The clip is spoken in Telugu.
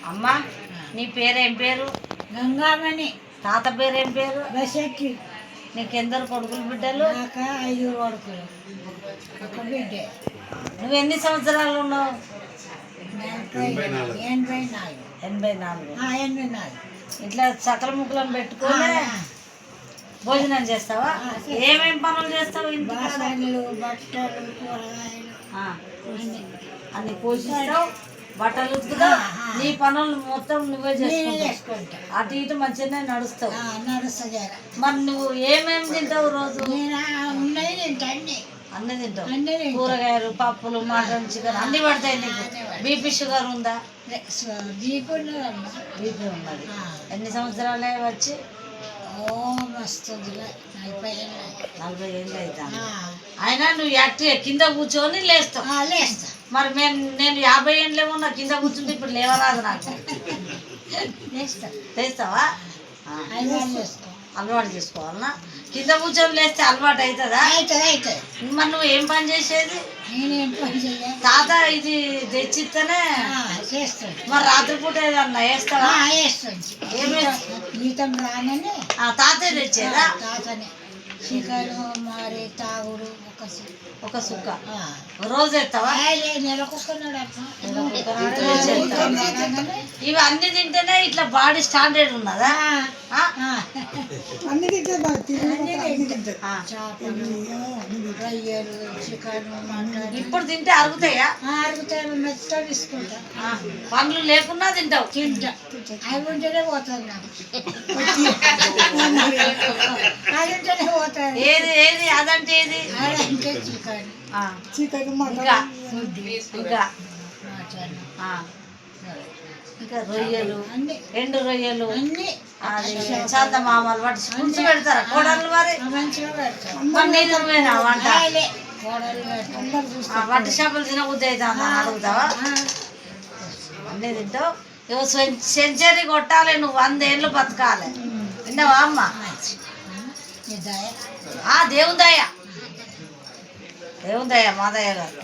అమ్మా నీ పేరేం పేరు? గంగామణి. తాత పేరేం పేరు? బసెక్కి. నీకెందరు కొడుకులు బిడ్డలు? నాకు 5 కొడుకులు, ఒక బిడ్డ. నువ్వు ఎన్ని సంవత్సరాలు ఉన్నావు? 84. 84. ఇట్లా సకల ముక్కలను పెట్టుకొని భోజనం చేస్తావా? ఏమేం పనులు చేస్తావు? బాసన్లు, బట్టలు, కూరగాయలు అన్ని పోషిస్తావు, బట్టలు ఉతుకుతావు, నీ పనులు మొత్తం నువ్వే చేసుకుంటావు. అటు ఇటు మంచిగానే నడుస్తావు. నడుస్తుంది. మరి నువ్వు ఏమేమి తింటావు రోజు? నేను ఉన్నది తింటా, అన్నీ తింటావు. అన్నీ తింటా. కూరగాయలు, పప్పులు, మటన్, చికెన్ అన్నీ పడతాయి నీకు. బీపీ షుగర్ ఉందా? బీపీ ఉన్నదమ్మా. బీపీ ఉన్నది. ఎన్ని సంవత్సరాలే వచ్చి? వస్తుంది 40 ఏళ్ళు. 40 ఏళ్ళు అవుతా. అయినా నువ్వు యాక్టివ్ కింద కూర్చొని లేస్తావు. లేస్తా. మరి నేను 50 ఏళ్ళే ఉన్నా కింద కూర్చుంటే ఇప్పుడు లేవరాదు నాకు. లేస్తా. లేస్తావా? చేసుకో. అలవాటు చేసుకోవాలన్నా? కింద కూర్చొని లేస్తే అలవాటు అవుతుందా? అవుతుంది. మరి నువ్వు ఏం పని చేసేది? నేనేం పని చెయ్య. తాత ఇది తెచ్చిస్తేనే చేస్తాను. మరి రాత్రిపూట ఏదన్నా వేస్తావా? వేస్తుంది. ఏమి జీతం రానని తాతే తెచ్చేదా? తాతనే చికెను మరి తాగుడు ఒక సుక్క రోజు ఎత్తావా? నెలకొస్తున్నాడు అట్లా. ఇవి అన్ని తింటేనే ఇట్లా బాడీ స్టాండర్డ్ ఉన్నదా? అన్ని చేపలు, రొయ్యలు, చికెన్, మటన్. ఇప్పుడు తింటే అరుగుతాయా? అరుగుతాయి. మెత్త తీసుకుంటా. పండ్లు లేకున్నా తింటావు? తింటా. అవి ఉంటేనే పోతుంది నాకు. అది ఉంటేనే పోతుంది. ఏది ఏది అదంటే ఏది? అదంటే చికెన్, ఇంకా రొయ్యలు, ఎండు రొయ్యలు, అది అన్ని చందమామలు వాటి పులుసు పెడతారా కోడళ్ళు? మరి మంచిగా పెడతారు. మరి నేను పోయినా వంట కోడలు పెడతారు. వంట చేపలు తినబుద్ధి అవుతుందా అడుగుతావా? అన్నీ తింటావు. ఇగో సెంచరీ కొట్టాలి నువ్వు, 100 ఏళ్ళు బతకాలి. విన్నావా అమ్మ? దేవుని దయ, దేవుని దయ, మా దయ గారు.